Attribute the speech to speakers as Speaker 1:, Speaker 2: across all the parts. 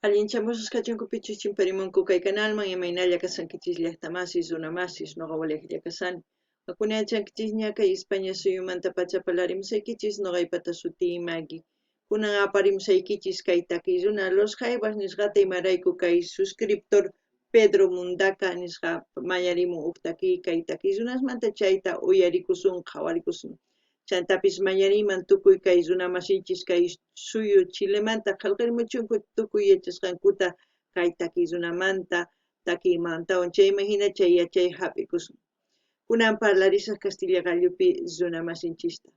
Speaker 1: Allinchamusus kachunkupichis chimparimunku kay canalman imaynalla kasankichis llaqtamasis runamasis noqawalej llakasani. Wakunaychankichisña ña kay España suyumanta pachapalarimusaykichis noqaypata suti Maggie. Kunan aparimusaykichis kay takiy runa Los Jaivas nisqata imarayku kay suscriptor Pedro Mundaca nisqa mañarimun huk takiy kay takiy runasmanta chayta uyarikusun qhawarikusun. Chantapis mañariman tukuy kay runamasiychis kay suyu Chilemanta qillqirimuchunku tukuy yachasqankuta kay takiy runamanta takiymantawan chayman hina chay yachay hap'ikusun. Kunan parlarisaq Castilla gallupi runamasinchista.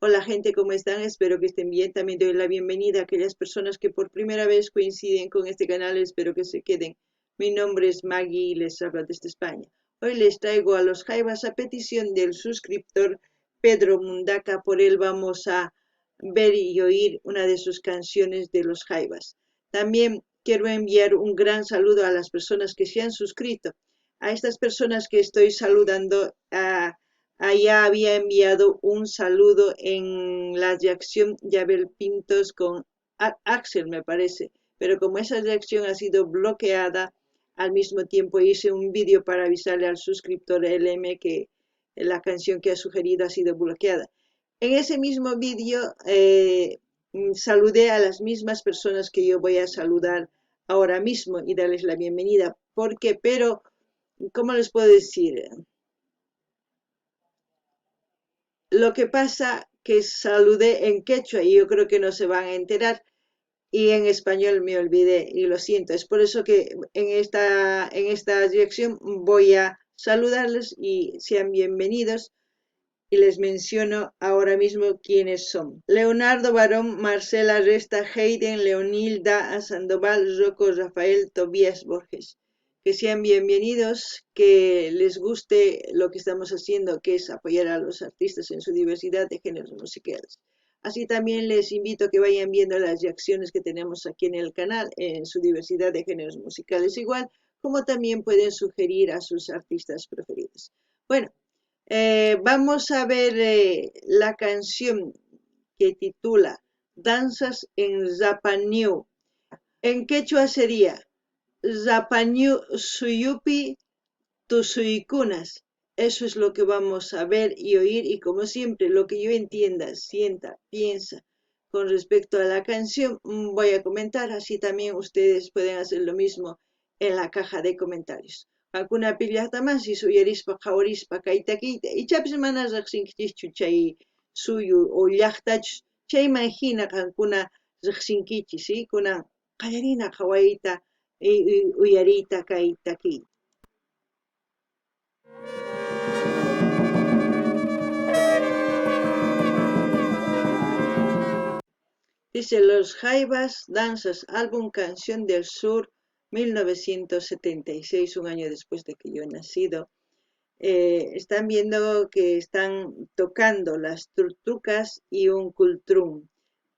Speaker 1: Hola gente, ¿cómo están? Espero que estén bien. También doy la bienvenida a aquellas personas que por primera vez coinciden con este canal. Espero que se queden. Mi nombre es Maggie y les hablo desde España. Hoy les traigo a Los Jaivas a petición del suscriptor Pedro Mundaca. Por él vamos a ver y oír una de sus canciones de Los Jaivas. También quiero enviar un gran saludo a las personas que se han suscrito. A estas personas que estoy saludando, allá había enviado un saludo en la reacción Yabel Pintos con Axel, me parece, pero como esa reacción ha sido bloqueada, al mismo tiempo hice un vídeo para avisarle al suscriptor LM que la canción que ha sugerido ha sido bloqueada. En ese mismo vídeo saludé a las mismas personas que yo voy a saludar ahora mismo y darles la bienvenida. ¿Por qué? Pero, ¿cómo les puedo decir? Lo que pasa que saludé en quechua y yo creo que no se van a enterar y en español me olvidé y lo siento. Es por eso que en esta dirección voy a saludarles y sean bienvenidos y les menciono ahora mismo quiénes son. Leonardo Barón, Marcela Resta, Hayden, Leonilda, Sandoval, Rocco, Rafael, Tobías Borges. Que sean bienvenidos, que les guste lo que estamos haciendo, que es apoyar a los artistas en su diversidad de géneros musicales. Así también les invito a que vayan viendo las reacciones que tenemos aquí en el canal, en su diversidad de géneros musicales igual, como también pueden sugerir a sus artistas preferidos. Bueno, vamos a ver la canción que titula Danzas en Zapañú. En quechua sería Zapañú Suyupi Tusuykunas. Eso es lo que vamos a ver y oír y como siempre lo que yo entienda, sienta, piensa con respecto a la canción voy a comentar, así también ustedes pueden hacer lo mismo en la caja de comentarios. Hakuna pillaqta más y suyarispa qhawarispa kaytakiyta ichapis mana riqsinkichischu chay suyu o llaqtachus chayman hina qankuna riqsinkichis, ¿sí? Kunan qallarina qhawayta uyariyta kay takiyta. Dice Los Jaivas, Danzas, álbum Canción del Sur, 1976, un año después de que yo he nacido. Están viendo que están tocando las turtucas y un cultrún,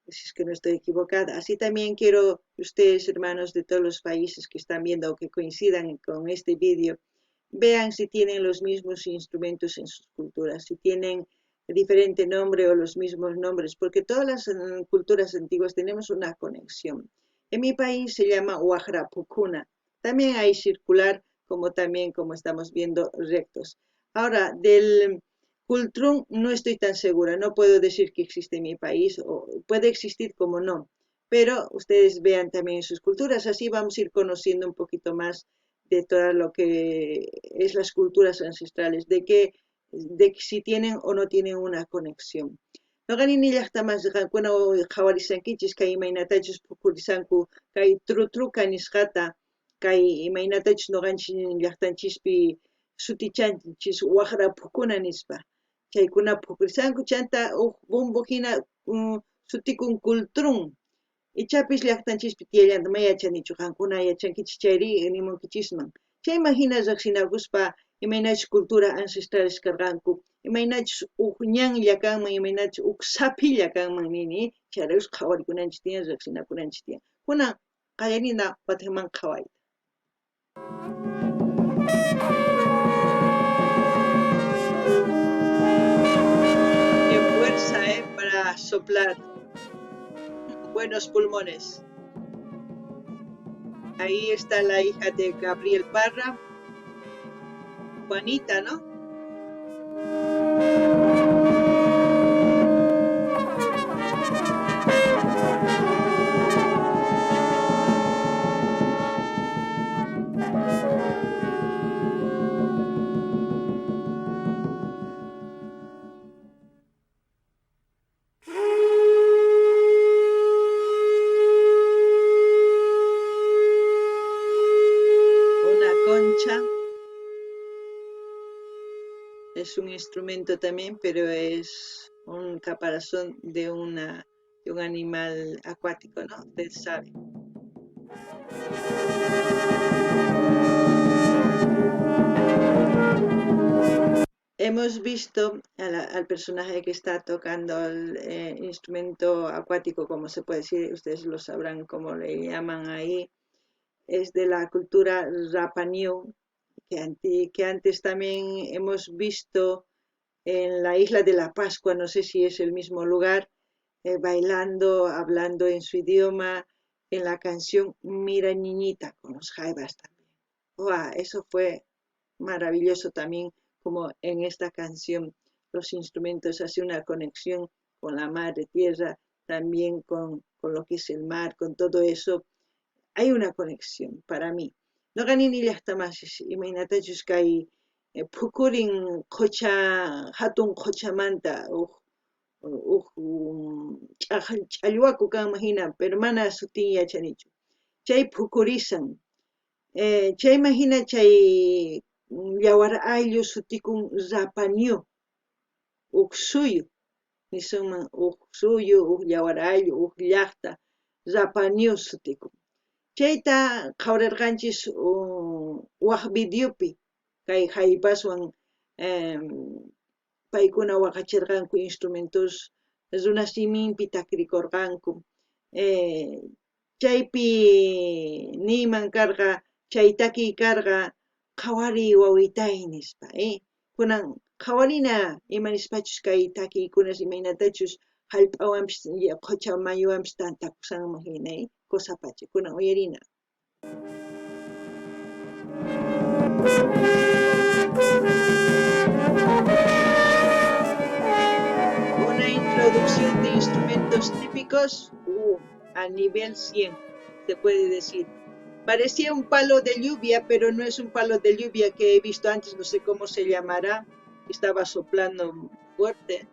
Speaker 1: si es que no estoy equivocada. Así también quiero que ustedes, hermanos de todos los países que están viendo o que coincidan con este vídeo, vean si tienen los mismos instrumentos en sus culturas, si tienen diferente nombre o los mismos nombres, porque todas las culturas antiguas tenemos una conexión. En mi país se llama Huajrapucuna, también hay circular, como también, como estamos viendo, rectos. Ahora, del cultrún no estoy tan segura, no puedo decir que existe en mi país, o puede existir como no, pero ustedes vean también sus culturas, así vamos a ir conociendo un poquito más de todo lo que es las culturas ancestrales, de si tienen o no tienen una conexión. Noqani nillaqtamas qankuna qhawarisankichis kay imaynatachus pukurisanku kay trutruka nisqata kay imaynatachus noqanchis llaqtanchispi sutichanchis waqrapukuna nispa chaykuna pukurisanku chanta bumbu hina sutikun cultrún ichapis llaqtanchispi tiyallanta ma yachanichu qankuna yachankichis chayri nimunkichisman chayman hina riqsinakuspa imaynachus cultura ancestrales karqanku imaynachus huk ñanlla kanman imaynachus huk sapilla kanman nini chayrakus qhawarikunanchis tiyan riqsinakunanchis tiyan kunan qallarina wataman qhawayta. Qué fuerza, para soplar. Buenos pulmones. Ahí está la hija de Gabriel Parra, Juanita, ¿no? Una concha. Es un instrumento también, pero es un caparazón de un animal acuático, ¿no? Usted sabe. Hemos visto al personaje que está tocando el instrumento acuático, como se puede decir, ustedes lo sabrán cómo le llaman ahí, es de la cultura Rapa Nui, que antes también hemos visto en la isla de la Pascua, no sé si es el mismo lugar, bailando, hablando en su idioma, en la canción Mira Niñita, con los jaivas también. ¡Wow! Eso fue maravilloso también, como en esta canción los instrumentos hacen una conexión con la madre tierra, también con lo que es el mar, con todo eso. Hay una conexión para mí. No gané ni hasta más, imagínate, que pukurin cocha, hatun cochamanta, challwaku kan imagina, pero mana sutin yachanichu. Chay pukurisan, chay imagina chay yawar ayllu sutikun rapañu, uksuyu, nisunman uksuyu, yawar ayllu, llaqta, rapañu sutikun. Chayta qhawararqanchis waq videopi, kay haypaswan paykuna waqachirqanku instrumentos runa siminpi takrikurqanku. Chaypi niyman karqa, chay takiy karqa qhawari wawitay nispa, kunan qhawarina imanispachus kay takiykunas imaynatachus hallp'awanpis qucha mayuwanpis tantakusanman hinay kusapacha kunan uyarina. Una introducción de instrumentos típicos a nivel 100, se puede decir. Parecía un palo de lluvia, pero no es un palo de lluvia que he visto antes, no sé cómo se llamará. Estaba soplando fuerte.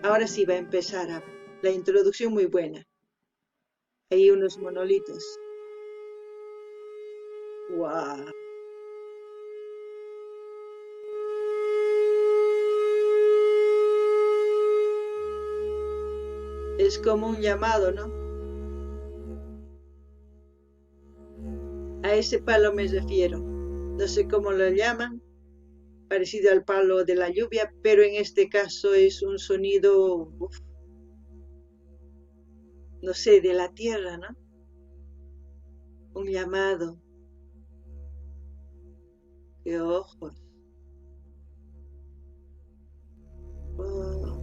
Speaker 1: Ahora sí va a empezar la introducción muy buena. Hay unos monolitos. ¡Wow! Es como un llamado, ¿no? A ese palo me refiero. No sé cómo lo llaman, parecido al palo de la lluvia, pero en este caso es un sonido, no sé, de la tierra, ¿no? Un llamado. ¡Qué ojos! Oh,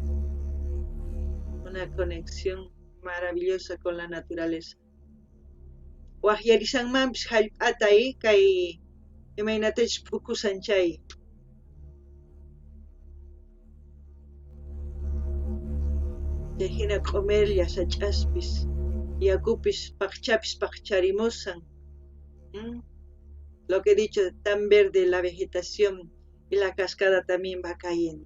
Speaker 1: una conexión maravillosa con la naturaleza. Wahyarisanmanpis hallp'atay kay imaynatachus pukusan chay. Chayhina q'umirlla sach'aspis, yakupis paqchapis paqcharimusan. Lo que he dicho, tan verde la vegetación y la cascada también va cayendo.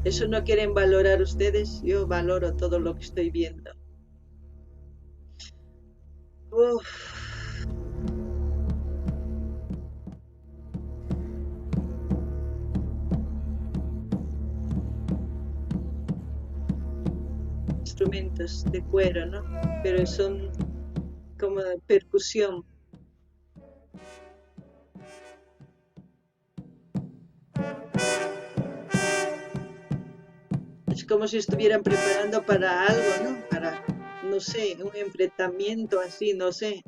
Speaker 1: ¿Eso no quieren valorar ustedes? Yo valoro todo lo que estoy viendo. Instrumentos de cuero, ¿no? Pero son como de percusión. Es como si estuvieran preparando para algo, ¿no? Para, no sé, un enfrentamiento así, no sé.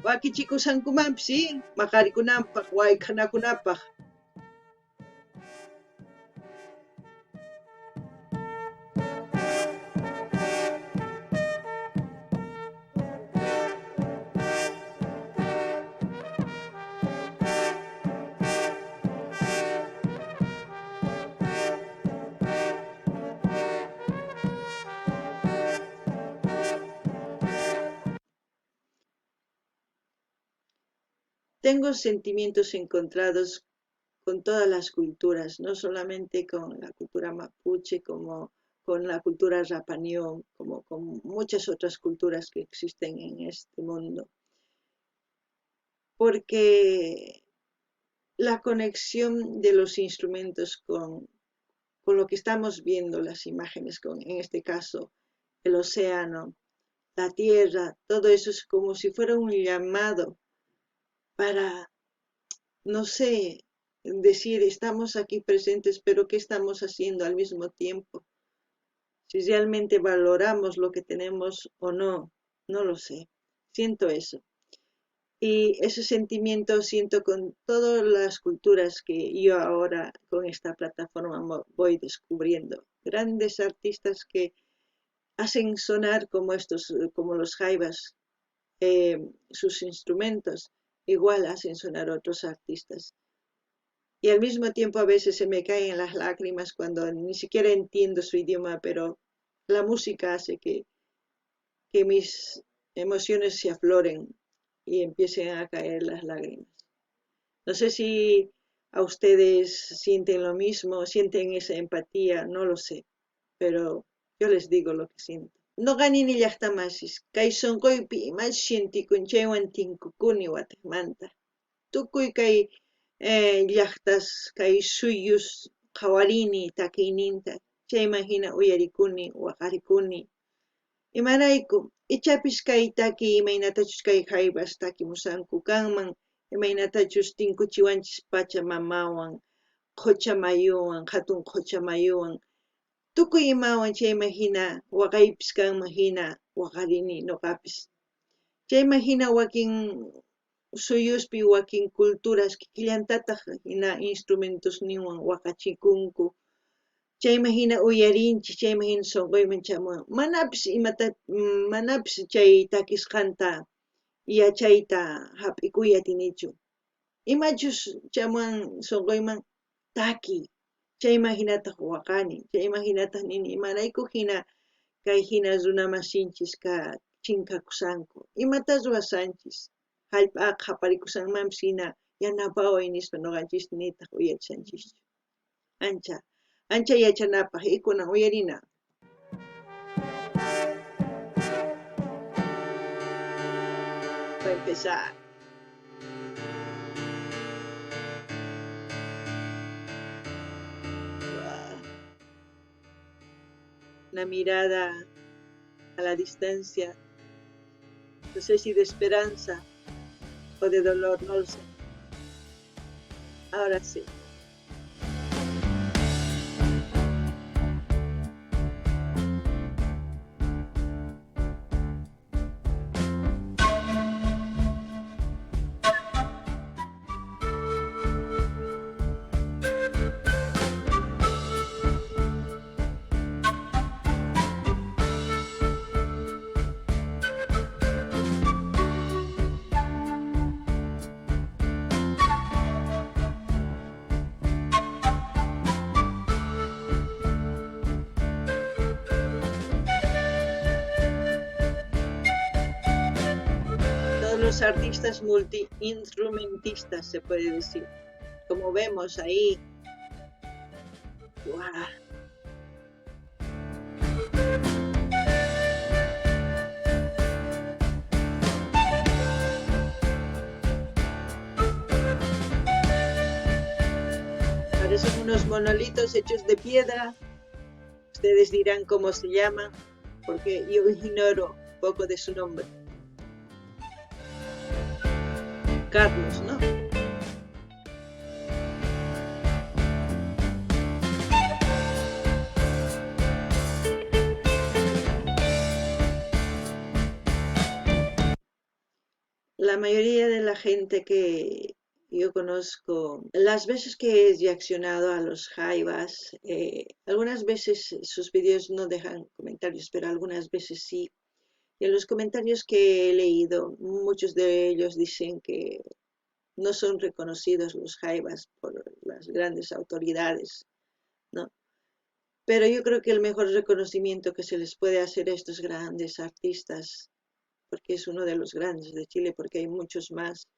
Speaker 1: wakichikusankumanpis maqarikunanpaq wayk'anakunapaq. Tengo sentimientos encontrados con todas las culturas, no solamente con la cultura mapuche, como con la cultura Rapanui, como con muchas otras culturas que existen en este mundo, porque la conexión de los instrumentos con lo que estamos viendo, las imágenes, en este caso el océano, la tierra, todo eso es como si fuera un llamado para, no sé, decir, estamos aquí presentes, pero ¿qué estamos haciendo al mismo tiempo? Si realmente valoramos lo que tenemos o no, no lo sé. Siento eso. Y ese sentimiento siento con todas las culturas que yo ahora con esta plataforma voy descubriendo. Grandes artistas que hacen sonar como como los jaivas, sus instrumentos, igual hacen sonar otros artistas. Y al mismo tiempo a veces se me caen las lágrimas cuando ni siquiera entiendo su idioma, pero la música hace que mis emociones se afloren y empiecen a caer las lágrimas. No sé si a ustedes sienten lo mismo, sienten esa empatía, no lo sé, pero yo les digo lo que siento. Noqanini llaqtamasis, kay sunquypi imachi shintikunchaywan tinkukuni Guatemanta. Tukuy kay llaqtas kay suyus qawarini takiyninta, chayman hina uyarikuni, waqarikuni. Imarayku, ichapis kay takiy imaynatachus kay haybas takimusanku kanman, imaynatachus tinkuchiwanchis Pachamamawan, quchamayuwan, hatun quchamayuwan, tukuy imawan chayman hina waqaypis kanman hina waqarini ñuqapis. Chayman hina wakin suyuspi wakin culturas killantataq hina instrumentosninwan waqachikunku. Chayman hina uyarinchik, chayman hina sunquyman chamun. Manapis chay takisqanta yachayta hap'ikuy atinichu. Imachus chamun sunquyman takiy. Chayman hinataq waqani, chayman hinataq nini imarayku hina kay hina runamasinchiska chinkakusanku. Imatas ruwasanchis, hallp'aqa qaparikusanmanpis hina yanapaway nispa ñuqanchis nitaq uyarisanchis. Ancha yachanapaq kunan uyarina. Para empezar. Una mirada a la distancia, no sé si de esperanza o de dolor, no lo sé. Ahora sí. Los artistas multiinstrumentistas, se puede decir, como vemos ahí. ¡Wow! Parecen unos monolitos hechos de piedra. Ustedes dirán cómo se llaman, porque yo ignoro poco de su nombre. Carlos, ¿no? La mayoría de la gente que yo conozco, las veces que he reaccionado a los jaivas, algunas veces sus vídeos no dejan comentarios, pero algunas veces sí. Y en los comentarios que he leído, muchos de ellos dicen que no son reconocidos los jaivas por las grandes autoridades, ¿no? Pero yo creo que el mejor reconocimiento que se les puede hacer a estos grandes artistas, porque es uno de los grandes de Chile, porque hay muchos más,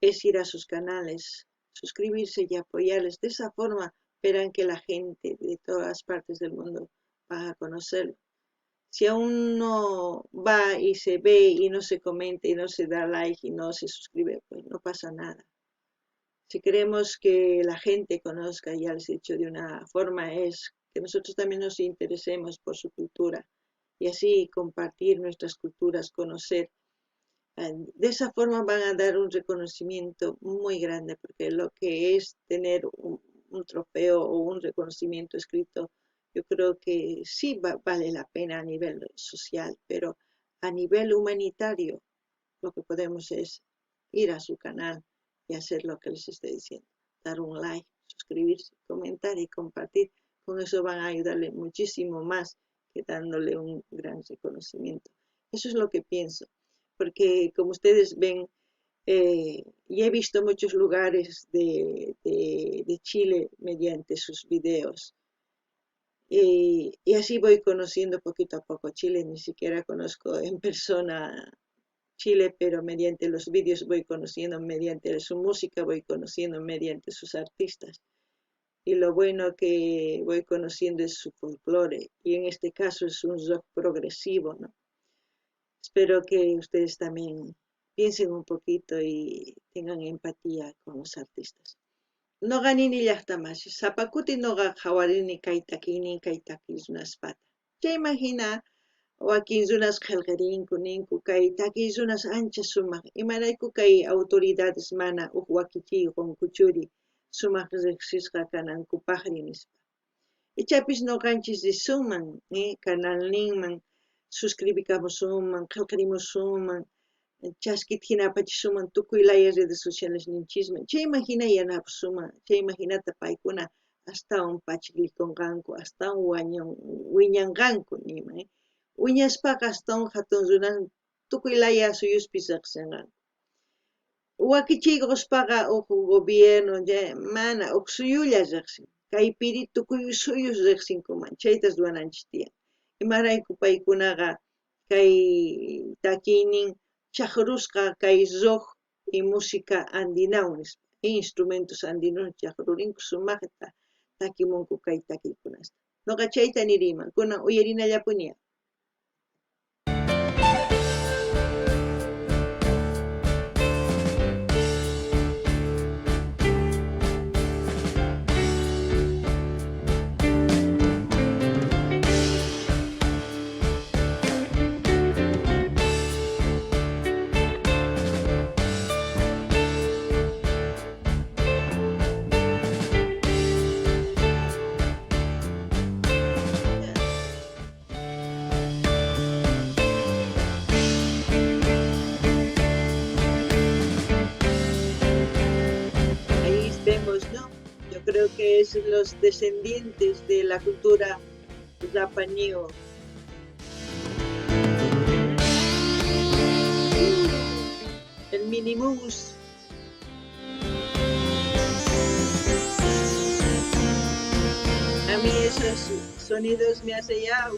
Speaker 1: es ir a sus canales, suscribirse y apoyarles. De esa forma verán que la gente de todas partes del mundo va a conocerlo. Si aún no va y se ve y no se comenta y no se da like y no se suscribe, pues no pasa nada. Si queremos que la gente conozca, ya les he dicho de una forma, es que nosotros también nos interesemos por su cultura y así compartir nuestras culturas, conocer. De esa forma van a dar un reconocimiento muy grande, porque lo que es tener un trofeo o un reconocimiento escrito, yo creo que sí vale la pena a nivel social, pero a nivel humanitario lo que podemos es ir a su canal y hacer lo que les estoy diciendo, dar un like, suscribirse, comentar y compartir. Con eso van a ayudarle muchísimo más que dándole un gran reconocimiento. Eso es lo que pienso, porque como ustedes ven, y he visto muchos lugares de Chile mediante sus videos. Y así voy conociendo poquito a poco Chile, ni siquiera conozco en persona Chile, pero mediante los vídeos voy conociendo, mediante su música voy conociendo, mediante sus artistas. Y lo bueno que voy conociendo es su folclore, y en este caso es un rock progresivo, ¿no? Espero que ustedes también piensen un poquito y tengan empatía con los artistas. No ganini llaqtamashi, zapakuti noqa hawarini kaytakini kaytakishunaspata. Chaymahina wakin runas qillqirinku ninku kay takiy runas ancha sumaq imarayku kay autoridades mana huk wakichiyqun kuchuri sumaq riqsisqa kanankupaqri nispa. Ichapis noqanchis risunman canalninman suscribicamusunman qillqirimusunman chaskita hinapachishuman tukuy laya redes sociales ninchisman chayman hina yanapusuman chayman hinata paykuna astawan pachiklikunqanku astawan wiñanqanku nima wiñaspaqa astawan hatun runan tukuy laya suyuspis riqsinqanku wakichiykuspaqa huk gobierno mana huk suyulla riqsin kaypiri tukuy suyus riqsinkuman chaytas ruwananchis tiyan imarayku paykunaqa kay takiynin chaqrusqa kay rock y música andinawan instrumentos andinos chaqrurinku sumaqta takimunku kay takiykunasta noqa chayta niriman kunan uyarinallapuña. Ahí vemos, ¿no? Yo creo que es los descendientes de la cultura Rapaneo. El Minimus. A mí esos sonidos me hacen ya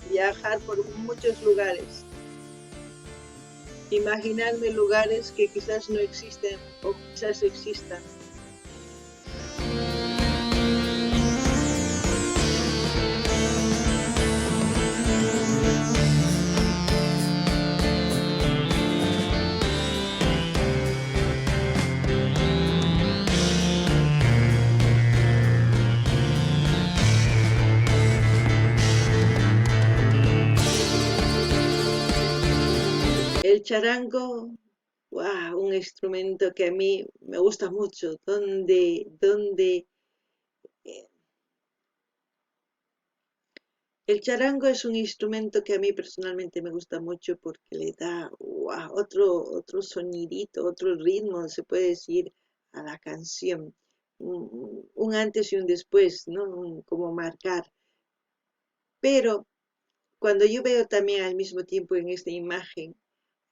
Speaker 1: viajar por muchos lugares. Imaginarme lugares que quizás no existen o quizás existan. El charango, wow, un instrumento que a mí me gusta mucho, el charango es un instrumento que a mí personalmente me gusta mucho porque le da, wow, otro sonidito, otro ritmo, se puede decir, a la canción. Un antes y un después, ¿no? Como marcar. Pero cuando yo veo también al mismo tiempo en esta imagen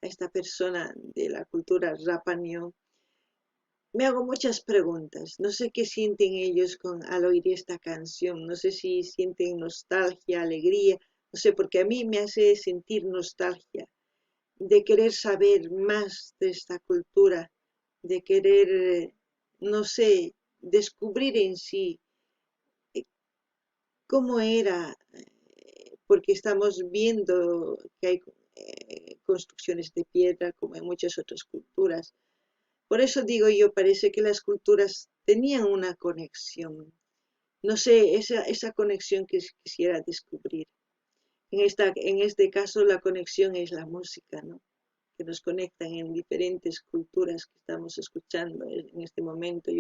Speaker 1: a esta persona de la cultura Rapa Nui, me hago muchas preguntas. No sé qué sienten ellos al oír esta canción. No sé si sienten nostalgia, alegría. No sé, porque a mí me hace sentir nostalgia de querer saber más de esta cultura, de querer, no sé, descubrir en sí eh, cómo era, porque estamos viendo que hay construcciones de piedra como en muchas otras culturas. Por eso digo yo, parece que las culturas tenían una conexión. No sé, esa conexión que quisiera descubrir. En este caso la conexión es la música, ¿no? Que nos conectan en diferentes culturas que estamos escuchando en este momento.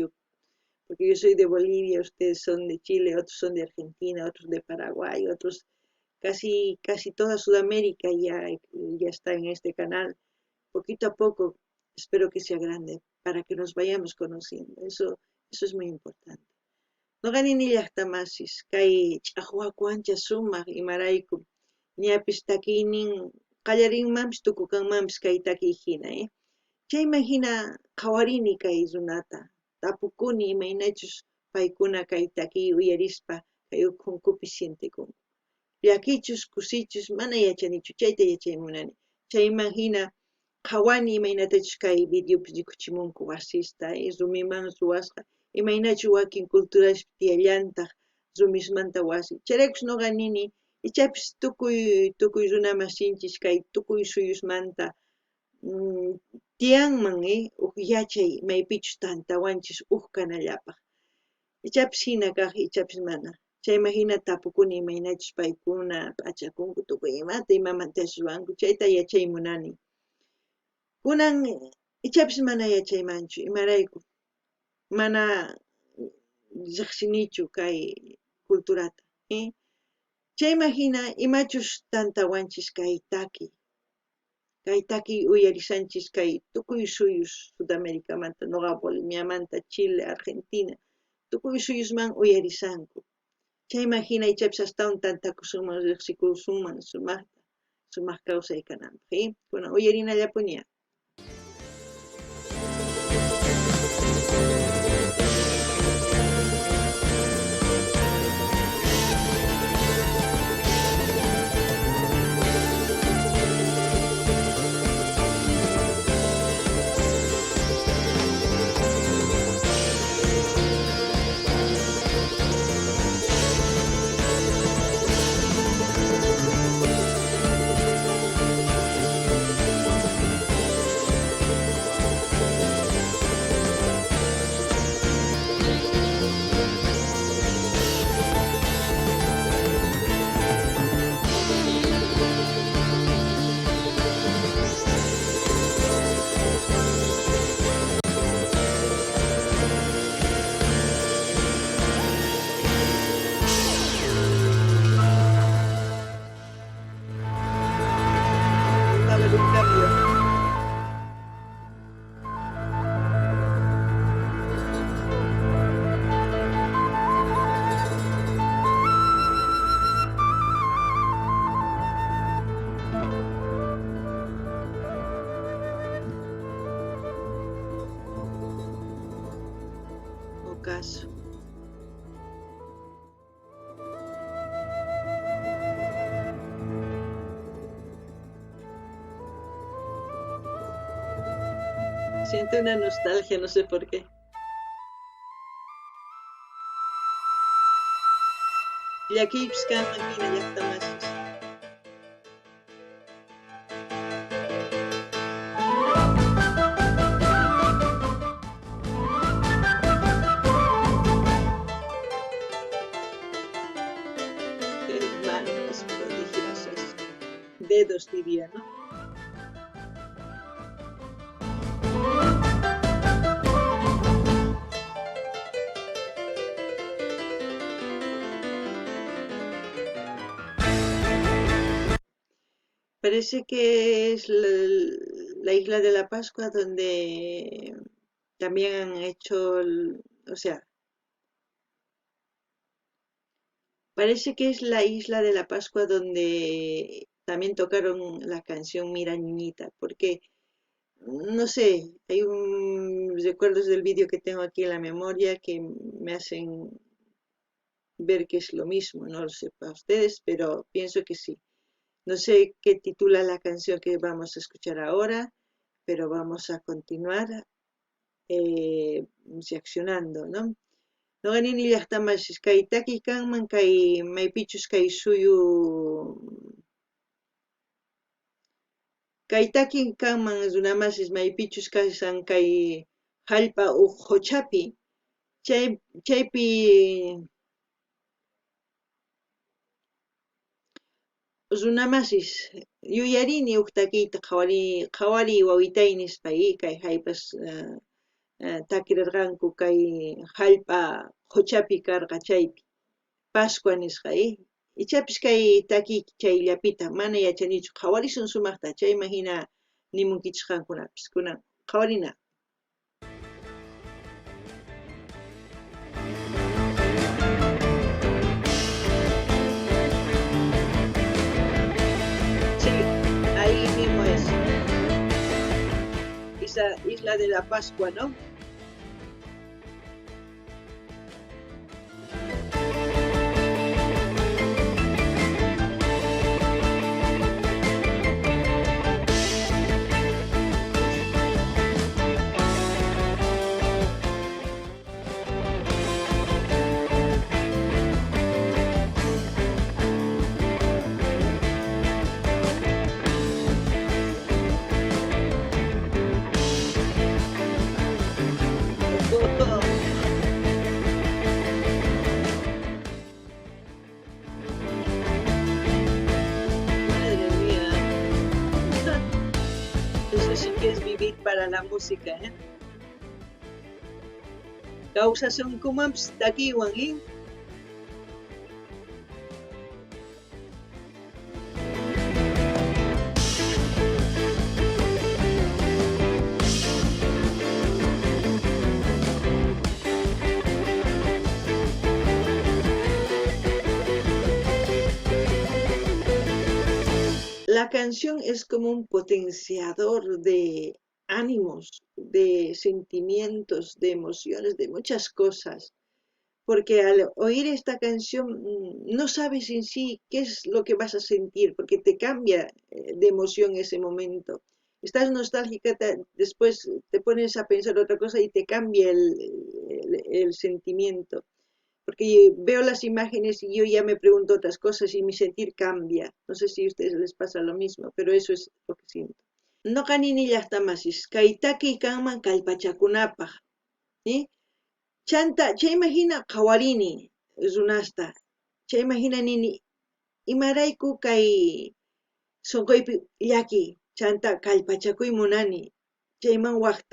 Speaker 1: Porque yo soy de Bolivia, ustedes son de Chile, otros son de Argentina, otros de Paraguay, otros casi toda Sudamérica ya está en este canal. Poquito a poco espero que sea grande para que nos vayamos conociendo. Eso es muy importante. No ganin ni llaqtamasis, kay ch'aqwakuancha sumaq imaraykum, ñapis takiynin qallarinmanpis tukukanmanpis kay takiy hina, chayman hina qhawarini kay runata, tapukuni imaynachus paykuna kay takiy uyarispa kay huk punkupi sintikunku. Llakichus kusichus mana yachanichu, chayta yachaymunani. Chayman hina qhawani imaynatachus kay videopis rikuchimunku wasista, rumiman ruwasqa, imaynachu wakin culturash tiyallantaq rumismanta wasi. Chayraykus nuqa nini, ichapis tukuy runa masinchis kay tukuy suyusmanta tiyanman, huk yachay maypichus tantawanchis huk kanallapaq. Ichapis hina kaq, ichapis mana. Chayman hina tapukuni imaynachus paykuna p'achakunku tukuy imamantash ruwanku, chayta yachaymunani. Kunan ichapis mana yachaymanchu, imarayku mana riqsinichu kay culturata, chayman hina imachus tantawanchis kay takiy uyarisanchis kay tukuy suyus Sudamerikamanta, nuqa Boliviamanta, Chile, Argentina, tukuy suyusman uyarisanku. Chayman hina ichapis astawan tantakusunman, riqsikusunman sumaq kawsaykananpaq, kunan uyarinallapuña. Va a haber un cambio. Ocaso. Siento una nostalgia, no sé por qué. Llakips kanman hina llaqtamasis. Manos prodigiosas, dedos diría, ¿no? Parece que es la isla de la Pascua, donde también han hecho, o sea, parece que es la isla de la Pascua donde también tocaron la canción Mira Niñita, porque no sé, hay recuerdos del vídeo que tengo aquí en la memoria que me hacen ver que es lo mismo, no lo sé para ustedes, pero pienso que sí. No sé qué titula la canción que vamos a escuchar ahora, pero vamos a continuar reaccionando, ¿no? Noqanini llaqtamasish kay takiy kanman kay maypichus kay suyu kay takiy kanman runamasis maypichus kaysan kay hallp'a quchapi chaypi runamasis yuyarini huk takiyta qhawari wawitay nispay kay haypas takirarqanku kay hallp'a quchapi karqa chaypi Pascua nisqa ichapish kay takiyki chayllapita mana yachanichu qhawarisun sumaqta chayman hina nimunkichis qankunapis kunan qhawarina. Sí, ahí mismo es. Esa isla de la Pascua, ¿no? Madre mía, eso sí que es vivir para la música, ¿eh? Causasun kumaps takiwan, ¿eh? La canción es como un potenciador de ánimos, de sentimientos, de emociones, de muchas cosas, porque al oír esta canción no sabes en sí qué es lo que vas a sentir, porque te cambia de emoción ese momento. Estás nostálgica, después te pones a pensar otra cosa y te cambia el sentimiento porque veo las imágenes y yo ya me pregunto otras cosas y mi sentir cambia. No sé si a ustedes les pasa lo mismo, pero eso es lo que siento. Noqanini llaqtamasis kay takiy kanman kallpachakunapaq, ¿sí? Chaymahina qhawarini runasta. Chaymahina nini imarayku kay sunquypi llaki chanta kallpachakuy munani. Chayman waq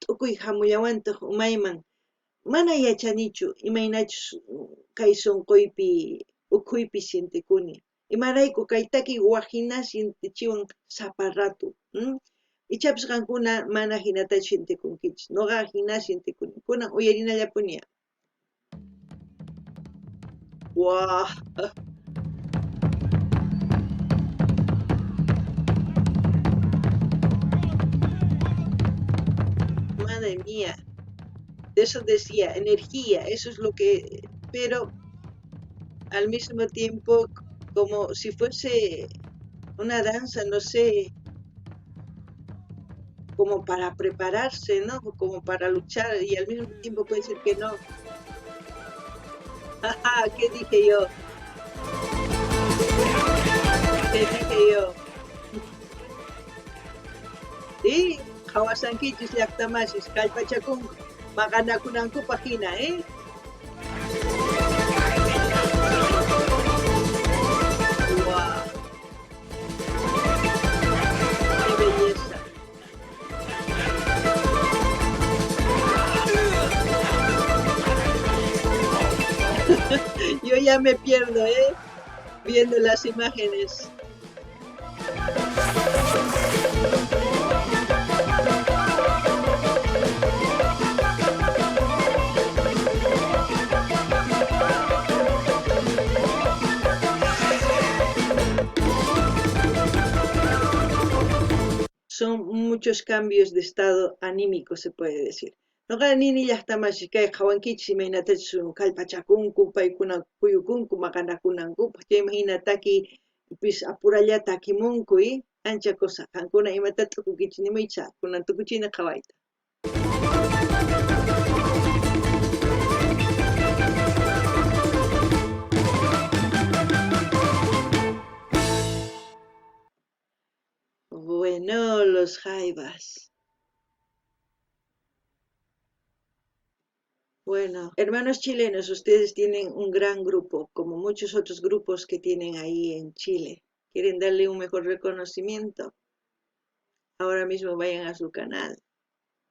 Speaker 1: t'ukuy hamuyawantaq umayman mana yachanichu imaynachus kay sunquypi ukhuypi sintikuni imarayku kay takiy waqhina sintichiwan sapa ratu ichapish qankuna mana hinata sintikunkichis nuqa hina sintikuni kunan uyarinallapuña wow madre mía. De eso decía, energía, eso es lo que, pero al mismo tiempo como si fuese una danza, no sé, como para prepararse, ¿no? Como para luchar y al mismo tiempo puede ser que no. Ajá, ¿qué dije yo? ¿Qué dije yo? Sí, hawasankichis llaqtamasis, kallpachakun, maqanakunanku pagina, ¿eh? Wow, qué belleza. Yo ya me pierdo, viendo las imágenes. son muchos cambios de estado anímico, se puede decir. Noqa nini llaqtamashi kay qhawankichis imaynatachu kallpachakunku, paykuna kuyukunku maqanakunankupaq, chayman hina takipis apuralla takimunku y ancha cosa qankuna imata t'ukukichis nimaycha, kunan tukuchina qhawayta. Bueno, los jaivas. Bueno, hermanos chilenos, ustedes tienen un gran grupo, como muchos otros grupos que tienen ahí en Chile. ¿Quieren darle un mejor reconocimiento? Ahora mismo vayan a su canal,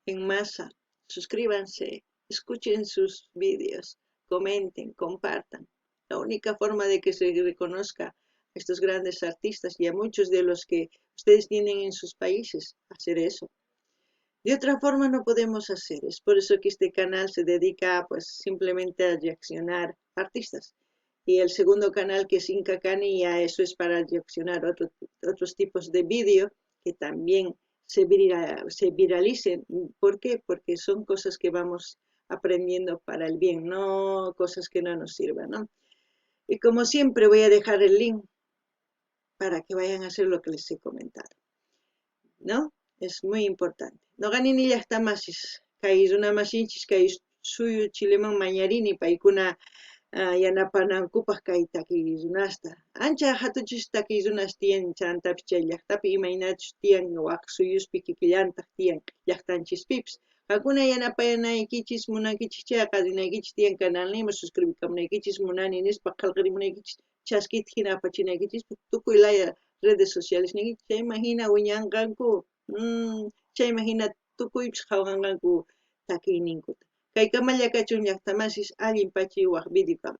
Speaker 1: en masa, suscríbanse, escuchen sus vídeos, comenten, compartan. La única forma de que se reconozca a estos grandes artistas y a muchos de los que ustedes tienen en sus países, hacer eso. De otra forma no podemos hacer, es por eso que este canal se dedica pues simplemente a reaccionar artistas. Y el segundo canal que es Inca Cani, ya eso es para reaccionar otros tipos de vídeo que también se viralicen. ¿Por qué? Porque son cosas que vamos aprendiendo para el bien, no cosas que no nos sirvan, ¿no? Y como siempre voy a dejar el link para que vayan a hacer lo que les he comentado, ¿no? Es muy importante. No ganini llaqtamasis, kay runamashinchis kay suyu Chileman mañarini paykuna yanapanankupaq kay takiy runasta. Ancha hatuchis takiy runas tiyan chantapis chay llaqtapi imaynachus tiyan waq suyuspi kikillantaq tiyan llaqtanchispipis. Qankuna yanapanaykichis munankichis chayqa rinaykichis tiyan canalnima suscribikamunaykichis munani nispa qillqarimunaykichis chaskita hina apachinaykichis tukuy laya redes sociales ninkichis chayman hina wiñanqanku chayman hina tukuypis qhawqanqanku takiyninkuta. Kay kamalla kachun llaqtamasis allin pachiy waq video kama.